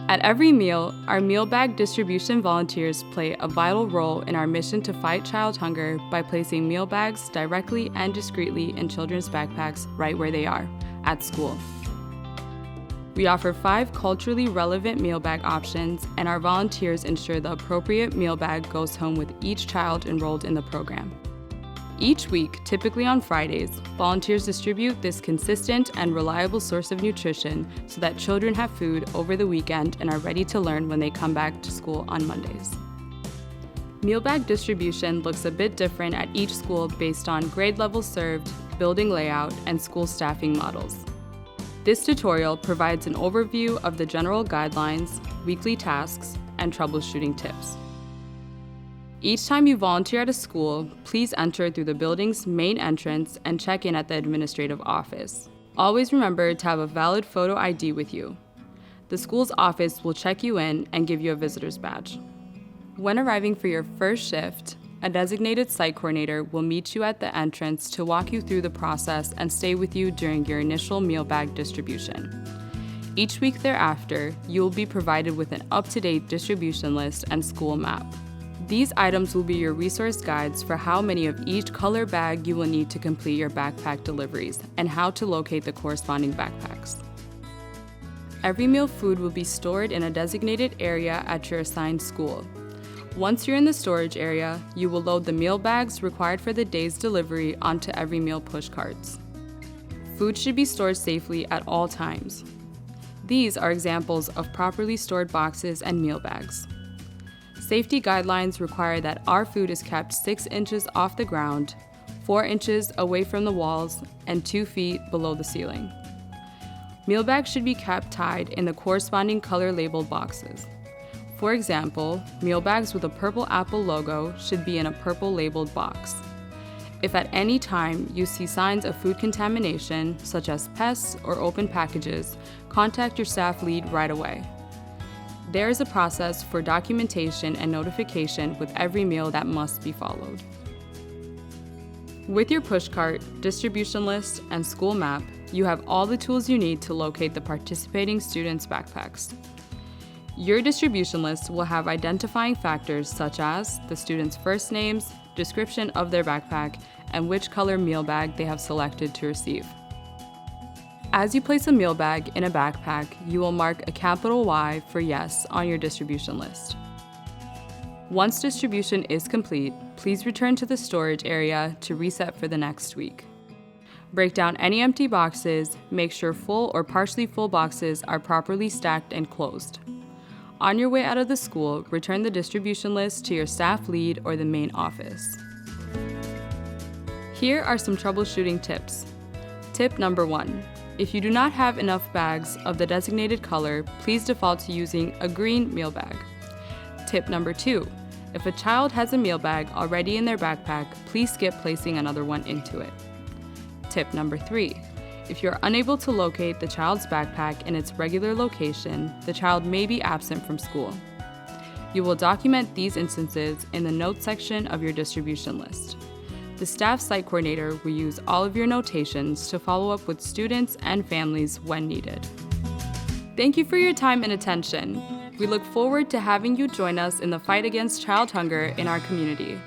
At every meal, our meal bag distribution volunteers play a vital role in our mission to fight child hunger by placing meal bags directly and discreetly in children's backpacks right where they are, at school. We offer 5 culturally relevant meal bag options, and our volunteers ensure the appropriate meal bag goes home with each child enrolled in the program. Each week, typically on Fridays, volunteers distribute this consistent and reliable source of nutrition so that children have food over the weekend and are ready to learn when they come back to school on Mondays. Meal bag distribution looks a bit different at each school based on grade level served, building layout, and school staffing models. This tutorial provides an overview of the general guidelines, weekly tasks, and troubleshooting tips. Each time you volunteer at a school, please enter through the building's main entrance and check in at the administrative office. Always remember to have a valid photo ID with you. The school's office will check you in and give you a visitor's badge. When arriving for your first shift, a designated site coordinator will meet you at the entrance to walk you through the process and stay with you during your initial meal bag distribution. Each week thereafter, you will be provided with an up-to-date distribution list and school map. These items will be your resource guides for how many of each color bag you will need to complete your backpack deliveries and how to locate the corresponding backpacks. Every meal food will be stored in a designated area at your assigned school. Once you're in the storage area, you will load the meal bags required for the day's delivery onto every meal push carts. Food should be stored safely at all times. These are examples of properly stored boxes and meal bags. Safety guidelines require that our food is kept 6 inches off the ground, 4 inches away from the walls, and 2 feet below the ceiling. Meal bags should be kept tied in the corresponding color labeled boxes. For example, meal bags with a purple apple logo should be in a purple labeled box. If at any time you see signs of food contamination, such as pests or open packages, contact your staff lead right away. There is a process for documentation and notification with every meal that must be followed. With your pushcart, distribution list, and school map, you have all the tools you need to locate the participating students' backpacks. Your distribution list will have identifying factors such as the students' first names, description of their backpack, and which color meal bag they have selected to receive. As you place a meal bag in a backpack, you will mark a capital Y for yes on your distribution list. Once distribution is complete, please return to the storage area to reset for the next week. Break down any empty boxes, make sure full or partially full boxes are properly stacked and closed. On your way out of the school, return the distribution list to your staff lead or the main office. Here are some troubleshooting tips. Tip number 1. If you do not have enough bags of the designated color, please default to using a green meal bag. Tip number 2. If a child has a meal bag already in their backpack, please skip placing another one into it. Tip number 3. If you're unable to locate the child's backpack in its regular location, the child may be absent from school. You will document these instances in the notes section of your distribution list. The staff site coordinator will use all of your notations to follow up with students and families when needed. Thank you for your time and attention. We look forward to having you join us in the fight against child hunger in our community.